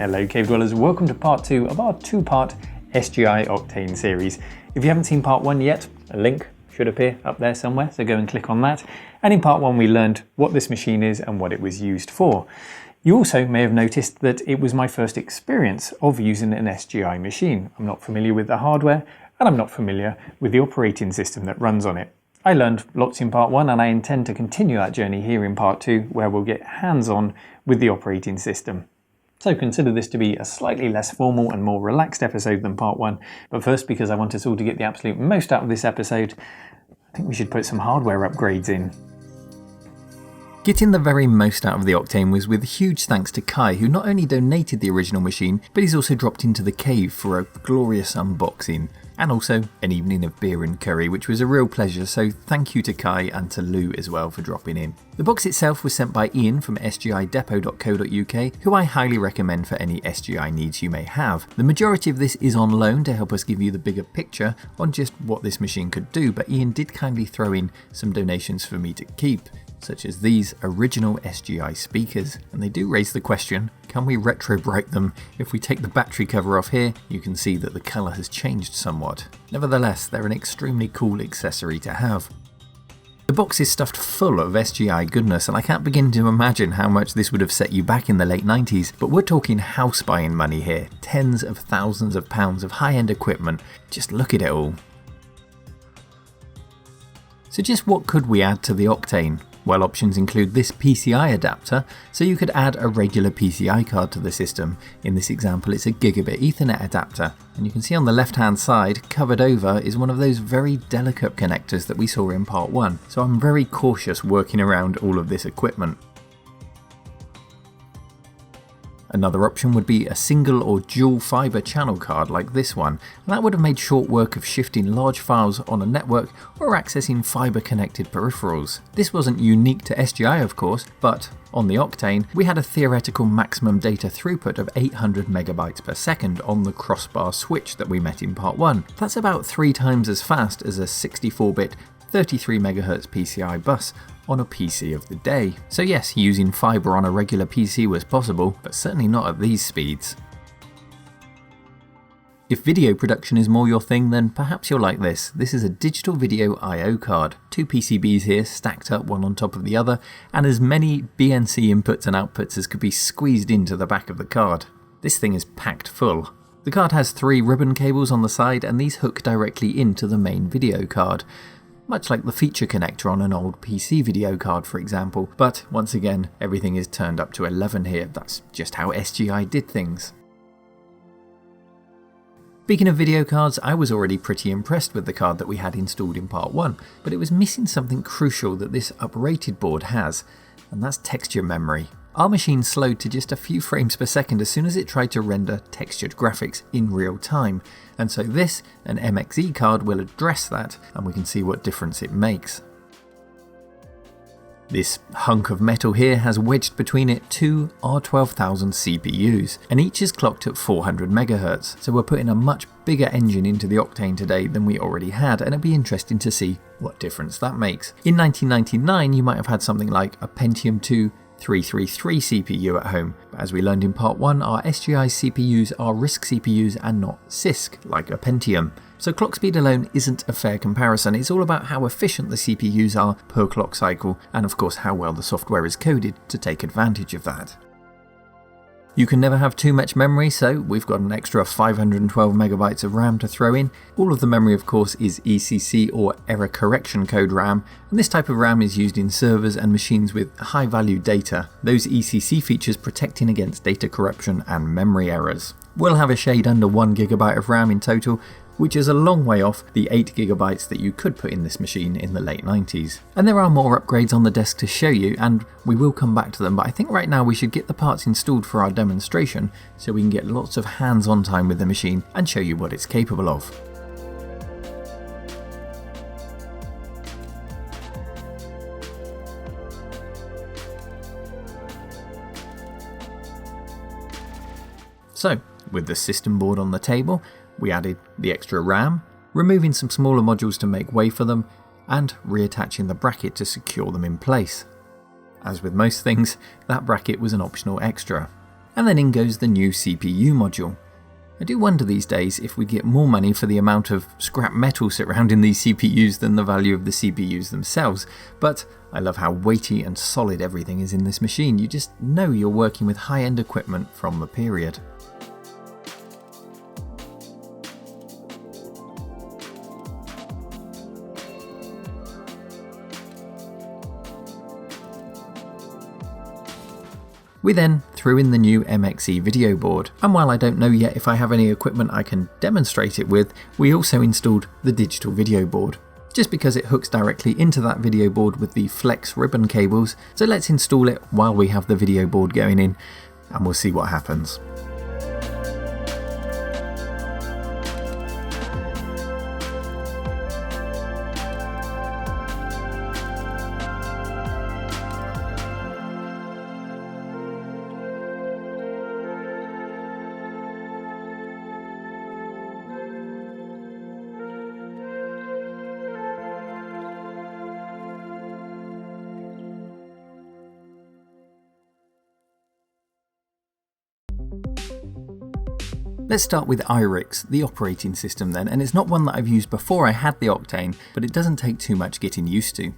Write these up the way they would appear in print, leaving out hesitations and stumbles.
Hello Cave Dwellers, welcome to part 2 of our 2-part SGI Octane series. If you haven't seen part 1 yet, a link should appear up there somewhere, so go and click on that. And in part 1 we learned what this machine is and what it was used for. You also may have noticed that it was my first experience of using an SGI machine. I'm not familiar with the hardware and I'm not familiar with the operating system that runs on it. I learned lots in part 1 and I intend to continue that journey here in part 2 where we'll get hands-on with the operating system. So consider this to be a slightly less formal and more relaxed episode than part 1, but first, because I want us all to get the absolute most out of this episode, I think we should put some hardware upgrades in. Getting the very most out of the Octane was with huge thanks to Kai, who not only donated the original machine, but he's also dropped into the cave for a glorious unboxing, and also an evening of beer and curry, which was a real pleasure, so thank you to Kai and to Lou as well for dropping in. The box itself was sent by Ian from sgidepot.co.uk, who I highly recommend for any SGI needs you may have. The majority of this is on loan to help us give you the bigger picture on just what this machine could do, but Ian did kindly throw in some donations for me to keep, such as these original SGI speakers, and they do raise the question, can we retro bright them? If we take the battery cover off here, you can see that the colour has changed somewhat. Nevertheless, they're an extremely cool accessory to have. The box is stuffed full of SGI goodness, and I can't begin to imagine how much this would have set you back in the late 90s, but we're talking house buying money here, tens of thousands of pounds of high-end equipment, just look at it all. So just what could we add to the Octane? Well, options include this PCI adapter, so you could add a regular PCI card to the system. In this example, it's a gigabit Ethernet adapter, and you can see on the left hand side, covered over, is one of those very delicate connectors that we saw in part 1, so I'm very cautious working around all of this equipment. Another option would be a single or dual fibre channel card like this one, and that would have made short work of shifting large files on a network or accessing fibre connected peripherals. This wasn't unique to SGI of course, but on the Octane we had a theoretical maximum data throughput of 800 megabytes per second on the crossbar switch that we met in part 1. That's about 3 times as fast as a 64-bit 33 MHz PCI bus on a PC of the day. So yes, using fibre on a regular PC was possible, but certainly not at these speeds. If video production is more your thing, then perhaps you'll like this. This is a digital video I/O card. 2 PCBs here stacked up one on top of the other, and as many BNC inputs and outputs as could be squeezed into the back of the card. This thing is packed full. The card has 3 ribbon cables on the side, and these hook directly into the main video card. Much like the feature connector on an old PC video card for example, but once again everything is turned up to 11 here, that's just how SGI did things. Speaking of video cards, I was already pretty impressed with the card that we had installed in part 1, but it was missing something crucial that this uprated board has, and that's texture memory. Our machine slowed to just a few frames per second as soon as it tried to render textured graphics in real time, and so this, an MXE card, will address that, and we can see what difference it makes. This hunk of metal here has wedged between it 2 R12000 CPUs, and each is clocked at 400 MHz, so we're putting a much bigger engine into the Octane today than we already had, and it'll be interesting to see what difference that makes. In 1999 you might have had something like a Pentium 2 333 CPU at home, but as we learned in part 1, our SGI CPUs are RISC CPUs and not CISC, like a Pentium. So clock speed alone isn't a fair comparison, it's all about how efficient the CPUs are per clock cycle, and of course how well the software is coded to take advantage of that. You can never have too much memory, so we've got an extra 512 megabytes of RAM to throw in. All of the memory of course is ECC or error correction code RAM, and this type of RAM is used in servers and machines with high value data, those ECC features protecting against data corruption and memory errors. We'll have a shade under 1 GB of RAM in total, which is a long way off the 8 GB that you could put in this machine in the late 90s. And there are more upgrades on the desk to show you, and we will come back to them, but I think right now we should get the parts installed for our demonstration so we can get lots of hands-on time with the machine and show you what it's capable of. So, with the system board on the table, we added the extra RAM, removing some smaller modules to make way for them, and reattaching the bracket to secure them in place. As with most things, that bracket was an optional extra. and then in goes the new CPU module. I do wonder these days if we'd get more money for the amount of scrap metal surrounding these CPUs than the value of the CPUs themselves, but I love how weighty and solid everything is in this machine. You just know you're working with high-end equipment from the period. We then threw in the new MXE video board, and while I don't know yet if I have any equipment I can demonstrate it with, we also installed the digital video board, just because it hooks directly into that video board with the flex ribbon cables. So let's install it while we have the video board going in, and we'll see what happens. Let's start with iRix, the operating system then, and it's not one that I've used before I had the Octane, but it doesn't take too much getting used to.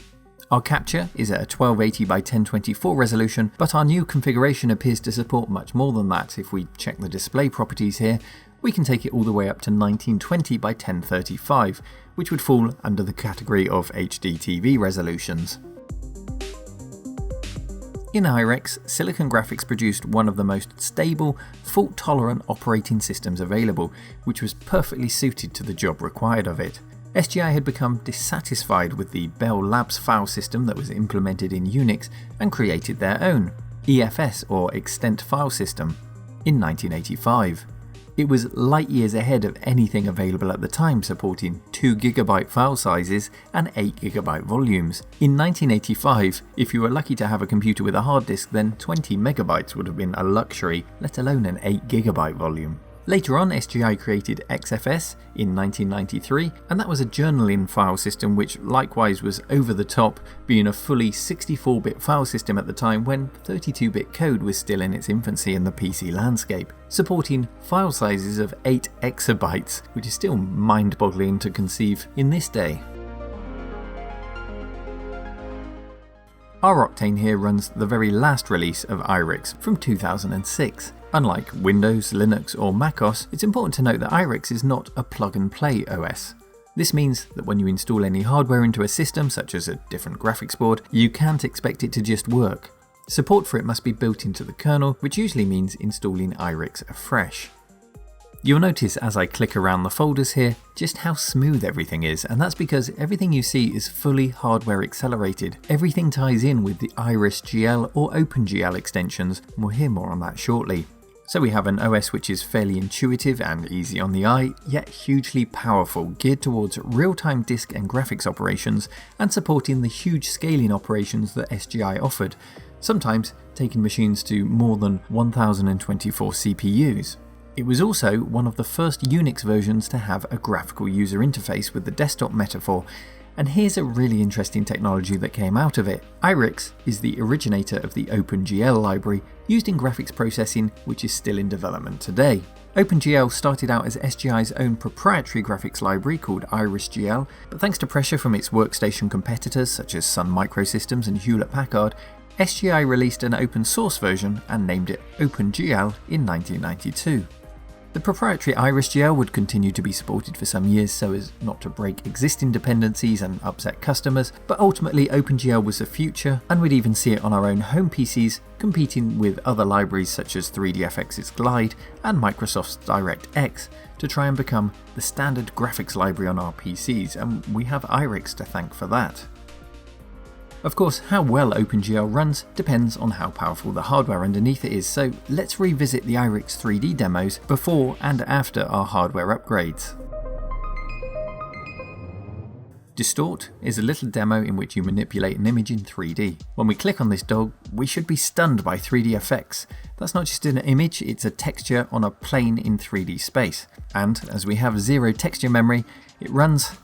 Our capture is at a 1280 by 1024 resolution, but our new configuration appears to support much more than that. If we check the display properties here, we can take it all the way up to 1920 by 1035, which would fall under the category of HD TV resolutions. In iRix, Silicon Graphics produced one of the most stable, fault-tolerant operating systems available, which was perfectly suited to the job required of it. SGI had become dissatisfied with the Bell Labs file system that was implemented in Unix and created their own, EFS or Extent File System, in 1985. It was light years ahead of anything available at the time, supporting 2GB file sizes and 8GB volumes. In 1985, if you were lucky to have a computer with a hard disk, then 20MB would have been a luxury, let alone an 8GB volume. Later on, SGI created XFS in 1993, and that was a journaling file system which likewise was over the top, being a fully 64-bit file system at the time when 32-bit code was still in its infancy in the PC landscape, supporting file sizes of 8 exabytes, which is still mind-boggling to conceive in this day. Our Octane here runs the very last release of iRix from 2006. Unlike Windows, Linux or macOS, it's important to note that iRix is not a plug-and-play OS. This means that when you install any hardware into a system, such as a different graphics board, you can't expect it to just work. Support for it must be built into the kernel, which usually means installing iRix afresh. You'll notice as I click around the folders here just how smooth everything is, and that's because everything you see is fully hardware accelerated. Everything ties in with the IrisGL or OpenGL extensions, and we'll hear more on that shortly. So we have an OS which is fairly intuitive and easy on the eye, yet hugely powerful, geared towards real-time disk and graphics operations and supporting the huge scaling operations that SGI offered, sometimes taking machines to more than 1024 CPUs. It was also one of the first Unix versions to have a graphical user interface with the desktop metaphor, and here's a really interesting technology that came out of it. iRix is the originator of the OpenGL library used in graphics processing, which is still in development today. OpenGL started out as SGI's own proprietary graphics library called IrisGL, but thanks to pressure from its workstation competitors such as Sun Microsystems and Hewlett-Packard, SGI released an open source version and named it OpenGL in 1992. The proprietary IrisGL would continue to be supported for some years so as not to break existing dependencies and upset customers, but ultimately OpenGL was the future, and we'd even see it on our own home PCs, competing with other libraries such as 3dfx's Glide and Microsoft's DirectX to try and become the standard graphics library on our PCs, and we have iRix to thank for that. Of course, how well OpenGL runs depends on how powerful the hardware underneath it is, so let's revisit the iRix 3D demos before and after our hardware upgrades. Distort is a little demo in which you manipulate an image in 3D. When we click on this dog, we should be stunned by 3D effects. That's not just an image, it's a texture on a plane in 3D space. And as we have zero texture memory, it runs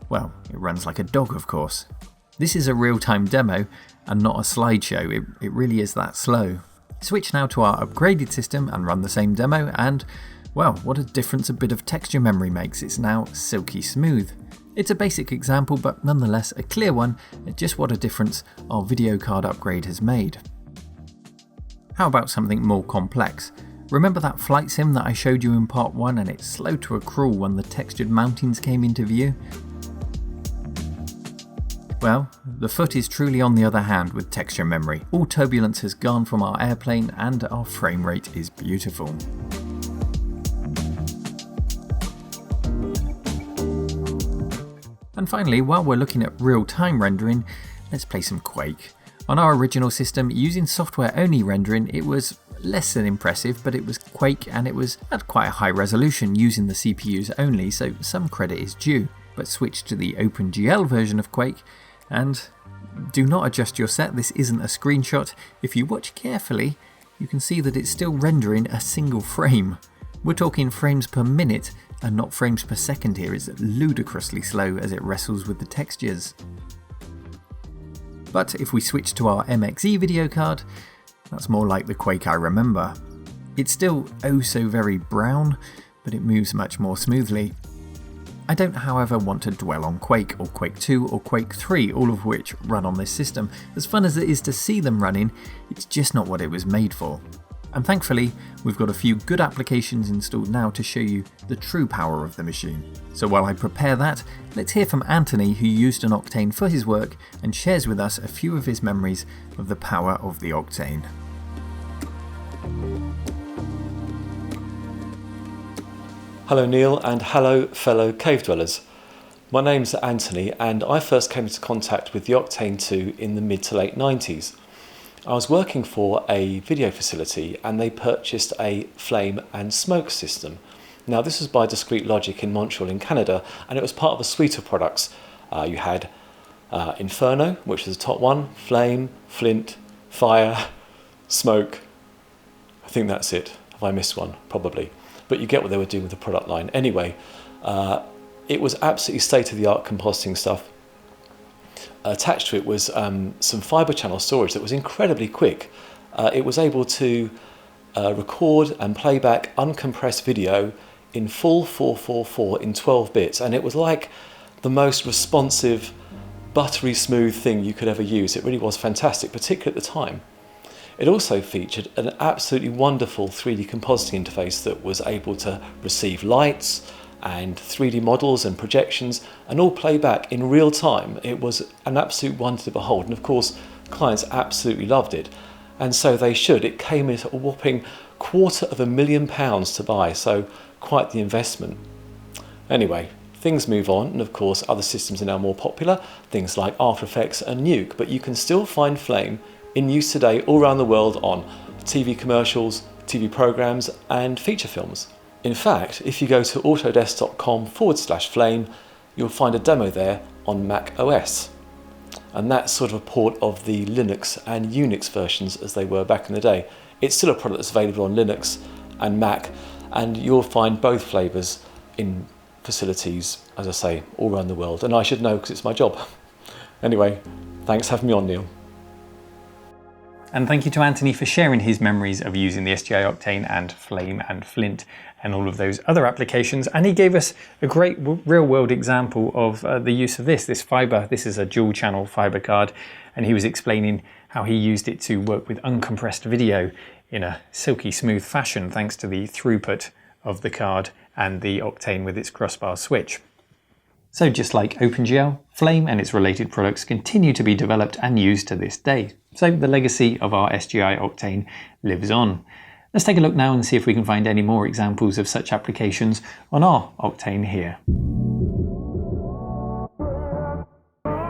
like a dog, of course. This is a real-time demo and not a slideshow, it really is that slow. Switch now to our upgraded system and run the same demo and, well, what a difference a bit of texture memory makes. It's now silky smooth. It's a basic example, but nonetheless a clear one at just what a difference our video card upgrade has made. How about something more complex? Remember that flight sim that I showed you in part 1 and it slowed to a crawl when the textured mountains came into view? Well, the foot is truly on the other hand with texture memory. All turbulence has gone from our airplane and our frame rate is beautiful. And finally, while we're looking at real-time rendering, let's play some Quake. On our original system, using software-only rendering, it was less than impressive, but it was Quake and it was at quite a high resolution using the CPUs only, so some credit is due. But switch to the OpenGL version of Quake, and do not adjust your set, this isn't a screenshot. If you watch carefully, you can see that it's still rendering a single frame. We're talking frames per minute and not frames per second here. It's ludicrously slow as it wrestles with the textures. But if we switch to our MXE video card, that's more like the Quake I remember. It's still oh so very brown, but it moves much more smoothly. I don't, however, want to dwell on Quake or Quake 2 or Quake 3, all of which run on this system. As fun as it is to see them running, it's just not what it was made for. And thankfully, we've got a few good applications installed now to show you the true power of the machine. So while I prepare that, let's hear from Anthony, who used an Octane for his work and shares with us a few of his memories of the power of the Octane. Hello Neil and hello fellow cave dwellers. My name's Anthony and I first came into contact with the Octane 2 in the mid to late 90s. I was working for a video facility and they purchased a flame and smoke system. Now this was by Discrete Logic in Montreal in Canada and it was part of a suite of products. You had Inferno, which was the top one, flame, flint, fire, smoke. I think that's it. Have I missed one? Probably. But you get what they were doing with the product line. Anyway, it was absolutely state-of-the-art compositing stuff. Attached to it was some fibre channel storage that was incredibly quick. It was able to record and play back uncompressed video in full 444 in 12 bits, and it was like the most responsive, buttery smooth thing you could ever use. It really was fantastic, particularly at the time. It also featured an absolutely wonderful 3D compositing interface that was able to receive lights and 3D models and projections and all play back in real time. It was an absolute wonder to behold, and of course clients absolutely loved it, and so they should. It came at a whopping £250,000 to buy, so quite the investment. Anyway, things move on, and of course other systems are now more popular, things like After Effects and Nuke, but you can still find Flame in use today all around the world on TV commercials, TV programs and feature films. In fact, if you go to autodesk.com/flame, you'll find a demo there on Mac OS. And that's sort of a port of the Linux and Unix versions as they were back in the day. It's still a product that's available on Linux and Mac, and you'll find both flavours in facilities, as I say, all around the world. And I should know because it's my job. Anyway, thanks for having me on, Neil. And thank you to Anthony for sharing his memories of using the SGI Octane and Flame and Flint and all of those other applications. And he gave us a great real-world example of the use of this fiber. This is a dual channel fiber card, and he was explaining how he used it to work with uncompressed video in a silky smooth fashion thanks to the throughput of the card and the Octane with its crossbar switch. So just like OpenGL, Flame and its related products continue to be developed and used to this day. So the legacy of our SGI Octane lives on. Let's take a look now and see if we can find any more examples of such applications on our Octane here.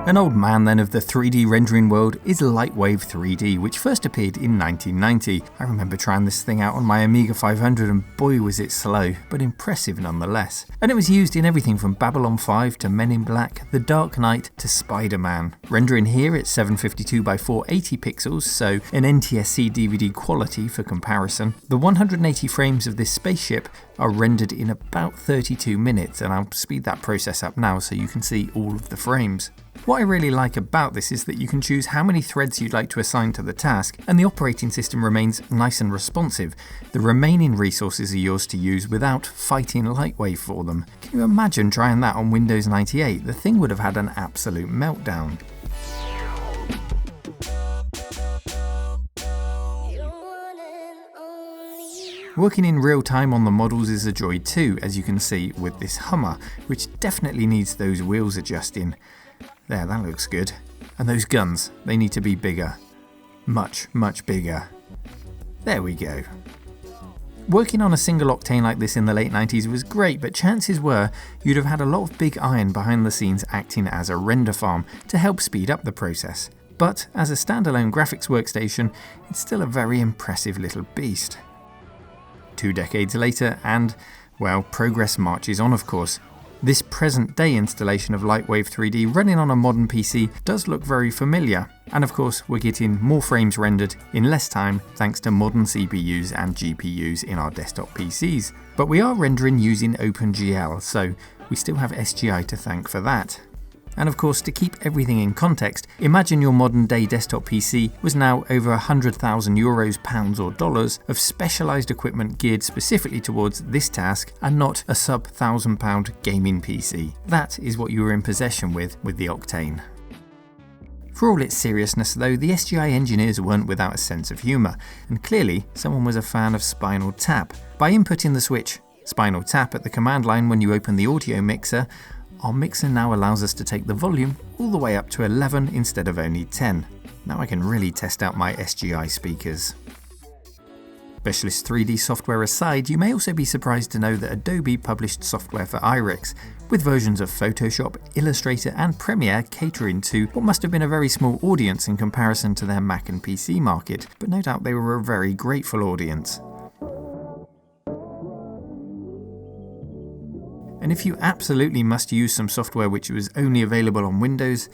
An old man then of the 3D rendering world is Lightwave 3D, which first appeared in 1990. I remember trying this thing out on my Amiga 500 and boy was it slow, but impressive nonetheless. And it was used in everything from Babylon 5 to Men in Black, The Dark Knight to Spider-Man. Rendering here at 752 by 480 pixels, so an NTSC DVD quality for comparison. The 180 frames of this spaceship are rendered in about 32 minutes, and I'll speed that process up now so you can see all of the frames. What I really like about this is that you can choose how many threads you'd like to assign to the task, and the operating system remains nice and responsive. The remaining resources are yours to use without fighting Lightwave for them. Can you imagine trying that on Windows 98? The thing would have had an absolute meltdown. Working in real time on the models is a joy too, as you can see with this Hummer, which definitely needs those wheels adjusting. There, that looks good. And those guns, they need to be bigger. Much, much bigger. There we go. Working on a single Octane like this in the late 90s was great, but chances were you'd have had a lot of big iron behind the scenes acting as a render farm to help speed up the process. But as a standalone graphics workstation, it's still a very impressive little beast. 2 decades later and, well, progress marches on of course. This present day installation of Lightwave 3D running on a modern PC does look very familiar, and of course we're getting more frames rendered in less time thanks to modern CPUs and GPUs in our desktop PCs. But we are rendering using OpenGL, so we still have SGI to thank for that. And of course, to keep everything in context, imagine your modern day desktop PC was now over €100,000, pounds or dollars of specialised equipment geared specifically towards this task and not a sub £1,000 gaming PC. That is what you were in possession with the Octane. For all its seriousness though, the SGI engineers weren't without a sense of humour, and clearly someone was a fan of Spinal Tap. By inputting the switch Spinal Tap at the command line when you open the audio mixer, our mixer now allows us to take the volume all the way up to 11 instead of only 10. Now I can really test out my SGI speakers. Specialist 3D software aside, you may also be surprised to know that Adobe published software for iRix, with versions of Photoshop, Illustrator and Premiere catering to what must have been a very small audience in comparison to their Mac and PC market, but no doubt they were a very grateful audience. And if you absolutely must use some software which was only available on Windows,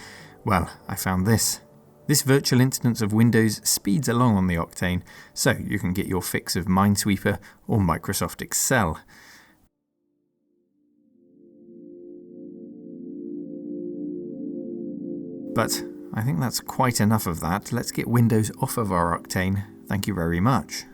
well, I found this. This virtual instance of Windows speeds along on the Octane, so you can get your fix of Minesweeper or Microsoft Excel. But I think that's quite enough of that. Let's get Windows off of our Octane. Thank you very much.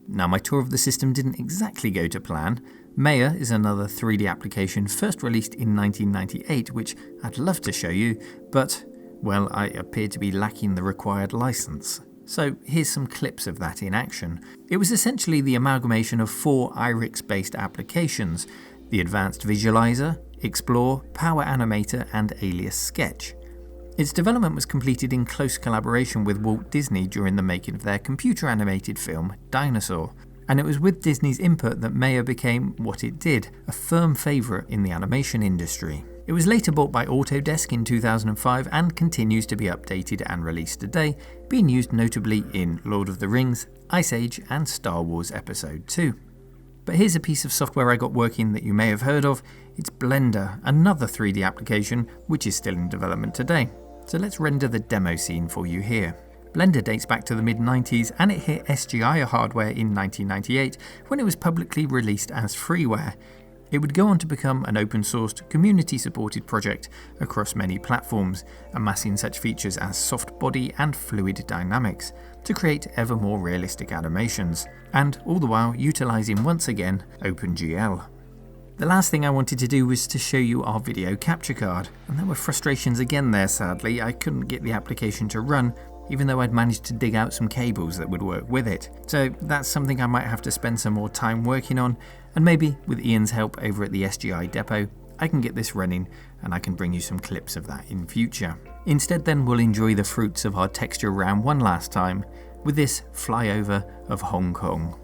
Now, my tour of the system didn't exactly go to plan. Maya is another 3D application first released in 1998, which I'd love to show you, but, well, I appear to be lacking the required license. So here's some clips of that in action. It was essentially the amalgamation of 4 iRix-based applications: the Advanced Visualizer, Explore, Power Animator and Alias Sketch. Its development was completed in close collaboration with Walt Disney during the making of their computer-animated film Dinosaur. And it was with Disney's input that Maya became what it did, a firm favourite in the animation industry. It was later bought by Autodesk in 2005 and continues to be updated and released today, being used notably in Lord of the Rings, Ice Age and Star Wars Episode 2. But here's a piece of software I got working that you may have heard of. It's Blender, another 3D application which is still in development today. So let's render the demo scene for you here. Blender dates back to the mid-90s and it hit SGI hardware in 1998 when it was publicly released as freeware. It would go on to become an open-sourced, community-supported project across many platforms, amassing such features as soft body and fluid dynamics to create ever more realistic animations, and all the while utilising once again OpenGL. The last thing I wanted to do was to show you our video capture card, and there were frustrations again there sadly. I couldn't get the application to run, even though I'd managed to dig out some cables that would work with it. So that's something I might have to spend some more time working on, and maybe with Ian's help over at the SGI Depot, I can get this running and I can bring you some clips of that in future. Instead then we'll enjoy the fruits of our texture round one last time with this flyover of Hong Kong.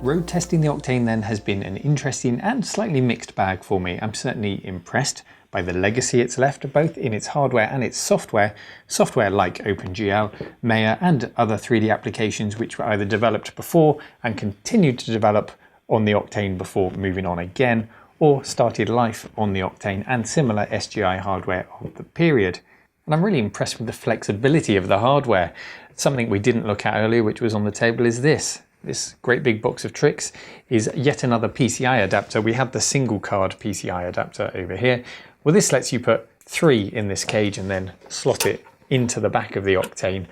Road testing the Octane then has been an interesting and slightly mixed bag for me. I'm certainly impressed by the legacy it's left, both in its hardware and its software like OpenGL, Maya and other 3D applications which were either developed before and continued to develop on the Octane before moving on again, or started life on the Octane and similar SGI hardware of the period. And I'm really impressed with the flexibility of the hardware. Something we didn't look at earlier, which was on the table, is this. This great big box of tricks is yet another PCI adapter. We had the single card PCI adapter over here. Well, this lets you put 3 in this cage and then slot it into the back of the Octane.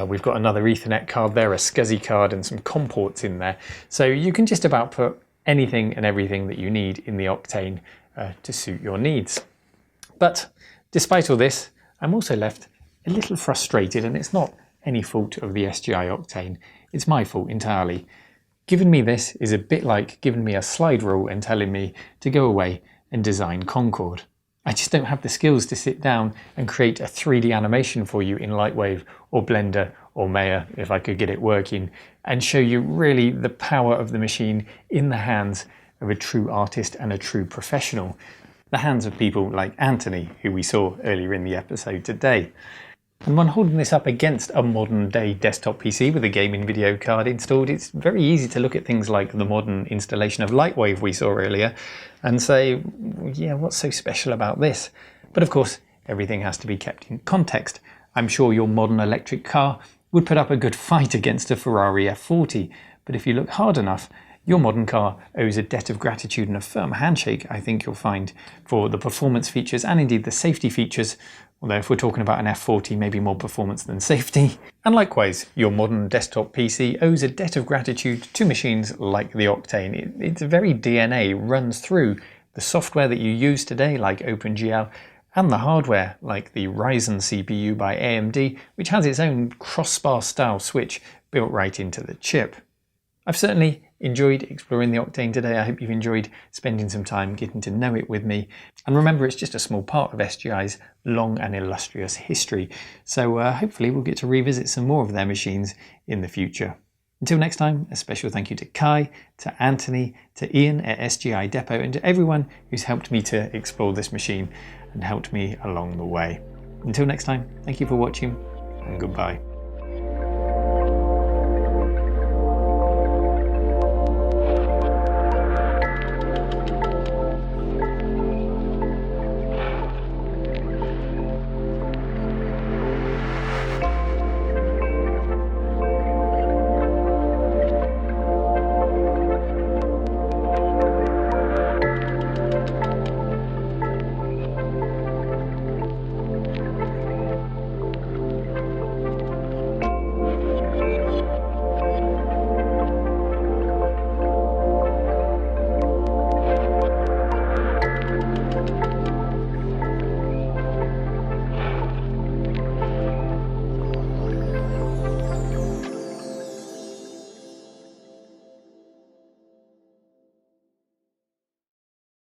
We've got another Ethernet card there, a SCSI card and some COM ports in there. So you can just about put anything and everything that you need in the Octane to suit your needs. But despite all this, I'm also left a little frustrated, and it's not any fault of the SGI Octane. It's my fault entirely. Giving me this is a bit like giving me a slide rule and telling me to go away and design Concord. I just don't have the skills to sit down and create a 3D animation for you in Lightwave or Blender or Maya, if I could get it working, and show you really the power of the machine in the hands of a true artist and a true professional. The hands of people like Anthony, who we saw earlier in the episode today. And when holding this up against a modern day desktop PC with a gaming video card installed, it's very easy to look at things like the modern installation of Lightwave we saw earlier and say, yeah, what's so special about this? But of course, everything has to be kept in context. I'm sure your modern electric car would put up a good fight against a Ferrari F40, but if you look hard enough, your modern car owes a debt of gratitude and a firm handshake, I think you'll find, for the performance features and indeed the safety features, although if we're talking about an F40, maybe more performance than safety. And likewise, your modern desktop PC owes a debt of gratitude to machines like the Octane. Its very DNA runs through the software that you use today, like OpenGL, and the hardware, like the Ryzen CPU by AMD, which has its own crossbar style switch built right into the chip. I've certainly enjoyed exploring the Octane today. I hope you've enjoyed spending some time getting to know it with me. And remember, it's just a small part of SGI's long and illustrious history. So hopefully we'll get to revisit some more of their machines in the future. Until next time, a special thank you to Kai, to Anthony, to Ian at SGI Depot, and to everyone who's helped me to explore this machine and helped me along the way. Until next time, thank you for watching, and goodbye.